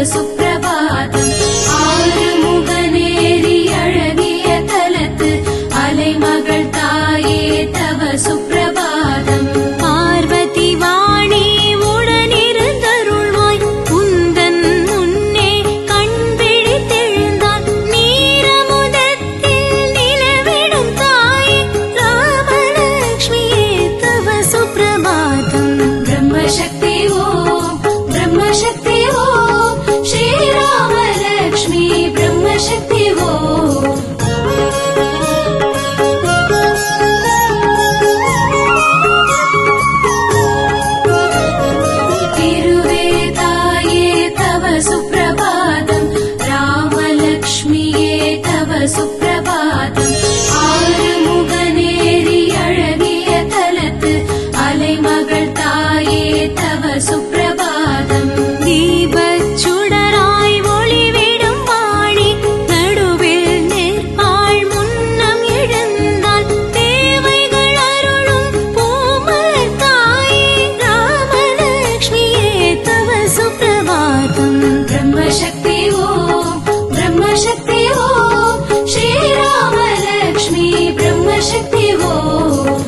சுப்பிரபாதம் ஆறுமுகனேரி அழகிய தலத்து அலைமகள் தாயே தவ சுப்பிரபாதம் பார்வதி வாணி உடனிருந்தருள்வாய் உந்தன் முன்னே கண் விழித்தெழுந்தாள் நீரமுதத்தில் நிலவிடும் தாயே ராமலக்ஷ்மியே தவ சுப்பிரபாதம் பிரம்மசக்தி ஓம் பிரம்மசக்தி ஓம் ஸ்ரீராமலக்ஷ்மி பிரம்மசக்தி ஓம் திருவேதாயே தவ சுப்பிரபாதம் ராமலக்ஷ்மியே தவ சுப்பிரபாதம் ஆறுமுகனேரி அழகிய தலத்து அலைமகள் தாயே தவ சுப்பிரபாதம் தீபச்சுடராய் ஒளிவிடும் வாணி நடுவில் நிற்பாள் முன்னம் எழுந்தாள் தேவைகள் அருளும் பூமலர் தாயே ராமலக்ஷ்மியே தவ சுப்பிரபாதம் பிரம்மசக்தி ஓம் பிரம்மசக்தி ஓம் ஸ்ரீராமலக்ஷ்மி பிரம்மசக்தி ஓம்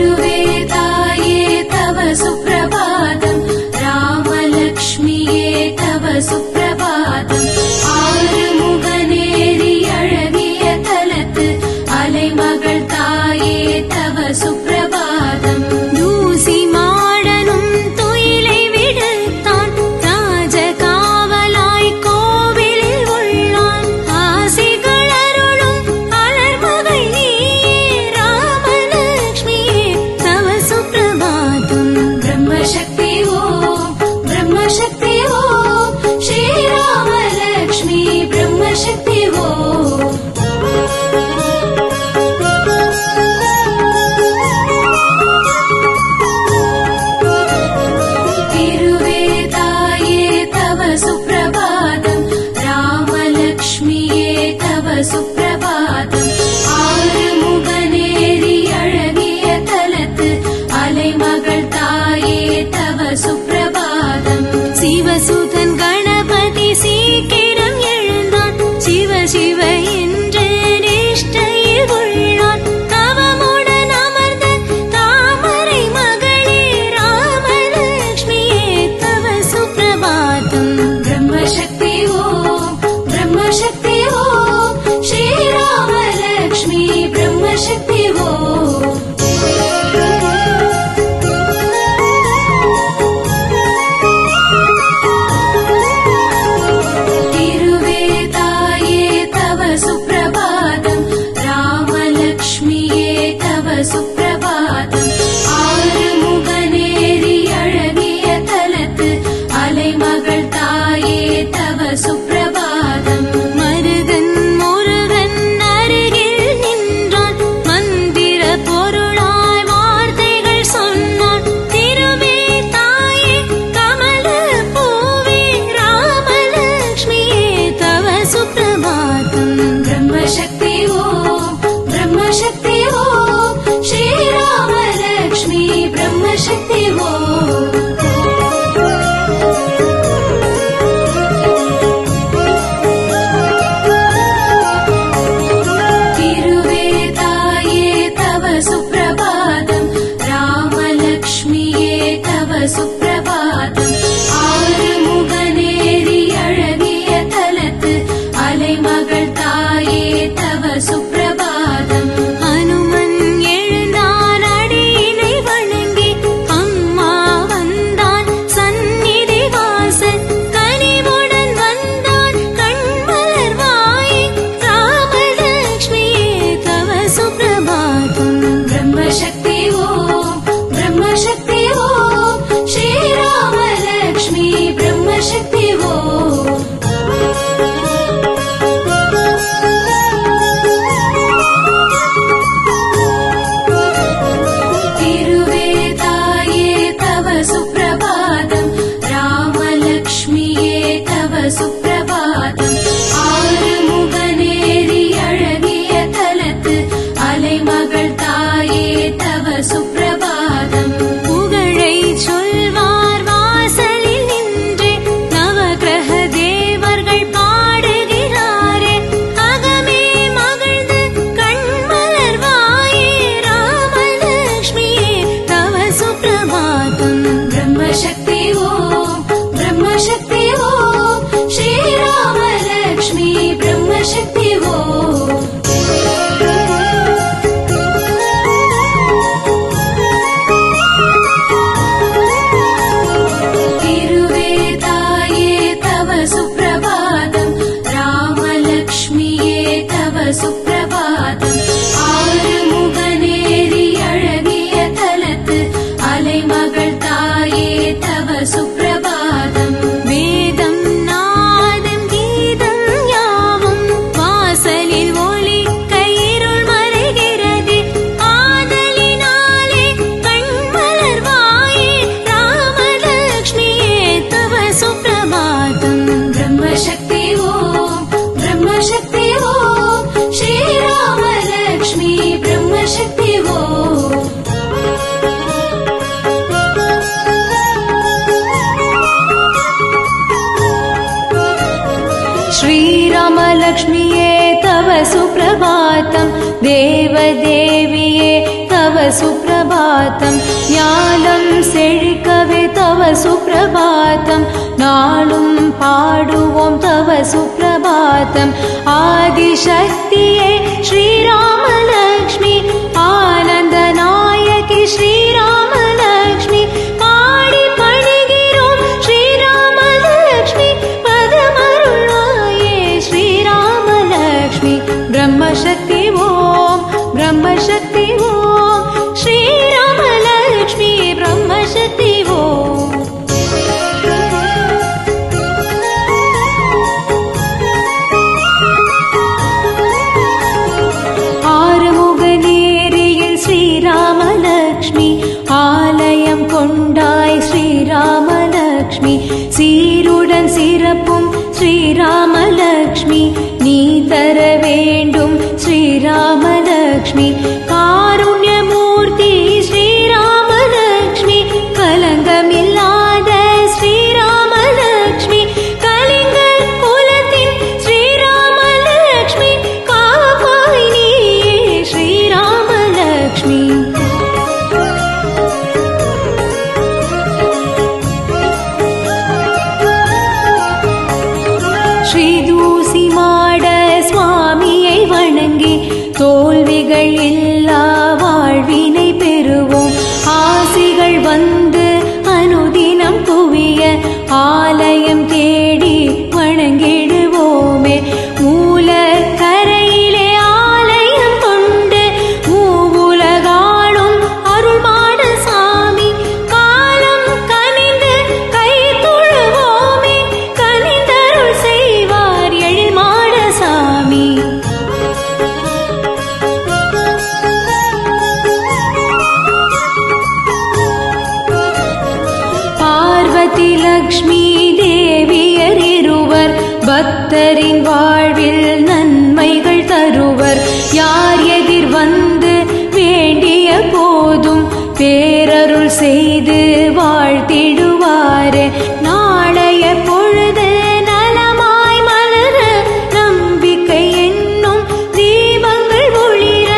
திருவேதாயே தவ சுப்பிரபாதம் ராமலக்ஷ்மியே தவ சுப்பிரபாதம் ஆறுமுகனேரி அழகிய தலத்து அலைமகள் தாயே தவ சுப்பிரபாதம் தூசி மாடனும் துயிலை விடுத்தான் ராஜகாவலாய் கோவிலில் உள்ளான் ஆசிகள் அருளும் அலர்மகள் நீயே ராமலக்ஷ்மியே தவ சுப்பிரபாதம் பிரம்மசக்தி ஓம் பிரம்மசக்தி ஓம் ஸ்ரீராமலக்ஷ்மி பிரம்மசக்தி ஓம் திருவேதாயே தவ சுப்பிரபாதம் ராமலக்ஷ்மியே தவ சுப்பிரபாதம் ஆறுமுகனேரி அழகிய தலத்து அலைமகள் தாயே தவ சுப்பிரபாதம் சிவசுதன் கணபதி சீக்கிரம் எழுந்தான் சிவ சிவ என்று நிஷ்டையில் உள்ளான் தவமுடன் அமர்ந்த தாமரை மகளே ராமலக்ஷ்மியே தவ சுப்பிரபாதம் பிரம்மசக்தி ஓம் பிரம்மசக்தி ஓம் ஸ்ரீராமலக்ஷ்மி பிரம்மசக்தி ஓம் திருவேதாயே தவ சுப்பிரபாதம் ராமலக்ஷ்மியே தவ சுப்பிரபாதம் ஆறுமுகனேரி அழகிய தலத்து அலைமகள் தாயே தவ சுப்பிரபாதம் மருகன் முருகன் அருகில் நின்றான் மந்திர பொருளாய் வார்த்தைகள் சொன்னான் திருவேதாயே கமல பூவே ராமலக்ஷ்மியே தவ சுப்பிரபாதம் பிரம்மசக்தி ஓம் பிரம்மசக்தி ஓம் ஸ்ரீராமலக்ஷ்மி பிரம்மசக்தி ஓம் திருவேதாயே தவ சுப்பிரபாதம் ராமலக்ஷ்மியே தவ சுப்பிரபாதம் ஆறுமுகனேரி அழகிய தலத்து அலைமகள் தாயே தவ சுப்பிரபாதம் ஹனுமன் எழுந்தான் அடியினை வணங்கி அம்மா வந்தான் சந்நிதி வாசல் கனிவுடன் வந்தான் கண்மலர் வாய் ராமலக்ஷ்மியே தவ சுப்பிரபாதம் सुप्रभातं देवदेविये तव सुप्रभातं ஞானம் செழிக்கவே தவ சுப்ரபாதம் நாளும் பாடுவோம் தவ சுப்ரபாதம் ஆதிசக்தியே ஸ்ரீராமலக்ஷ்மி ஆனந்த நாயகி ஸ்ரீராமலக்ஷ்மி பாடி பணிகிறோம் ஸ்ரீராமலக்ஷ்மி பதமருள்வாயே ஸ்ரீராமலக்ஷ்மி பிரம்மசக்தி ஓம் பிரம்மசக்தி ஓம் श्रीरामलक्ष्मी ब्रह्मशक्ति ओम ஆறுமுகநேரியில் ஸ்ரீராமலக்ஷ்மி ஆலயம் கொண்டாய் ஸ்ரீராமலக்ஷ்மி சீருடன் சிறப்பும் ஸ்ரீராமலக்ஷ்மி நீ தர வேண்டும் ஸ்ரீராமலக்ஷ்மி காருண்யமூர்த்தி ஸ்ரீராமலக்ஷ்மி கலங்கமில்லாத ஸ்ரீராமலக்ஷ்மி கலிங்கர் குலத்தின் ஸ்ரீராமலக்ஷ்மி காப்பாய் நீயே ஸ்ரீராமலக்ஷ்மி ஸ்ரீதூசி மாட சுவாமியை வணங்கி தோல்விகள் இல்லா வாழ்வினை பெறுவோம் ஆசிகள் வந்து அனுதினம் குவிய ஆலயம் தேடி வணங்கிடுவோமே மூல கரையிலே ஆலயம் கொண்டு மூவுலகாளும் அருள்மாட சாமி காலம் கனிந்து கை தொழுவோமே கனிந்தருள் செய்வார் எழில்மாட சாமி பார்வதி லக்ஷ்மி தேவியர் இருவர் பக்தரின் வாழ்வில் நன்மைகள் தருவர் யார் எதிர் வந்து வேண்டிய போதும் பேரருள் செய்து வாழ்த்திடுவார் நாளைய பொழுது நலமாய் மலர நம்பிக்கை என்னும் தீபங்கள் ஒளிர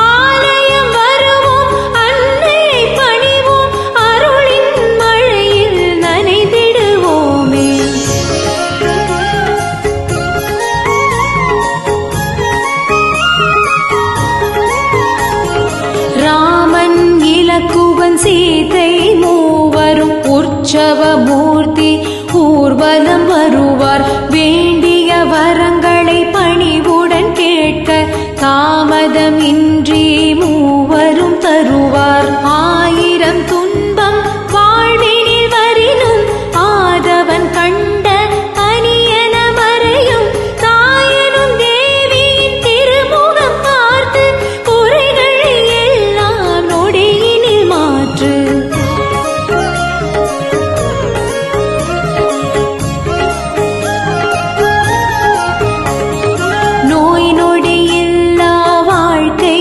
ஆலயம் வருவோம் அன்னையை பணிவோம் அருளின் மழையில் நனைந்திடுவோமே ராமன் இலக்குவன் சீதை மூவரும் உற்சவ மூர்த்தி ஊர்வலம் வருவார் வேண்டிய வரங்களை பணிவுடன் கேட்க தாமதமின்றி மூவரும் தருவார் ஆயிரம் துன்பம் வாழ்வினில் வரினும் ஆதவன் கண்ட அணியன மறையும் தாயனும் தேவியின் திருமுகம் பார்த்து குறைகளை எல்லாம் நொடியினில் மாற்று நோய் நொடியில்லா வாழ்க்கை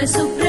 சுப்ர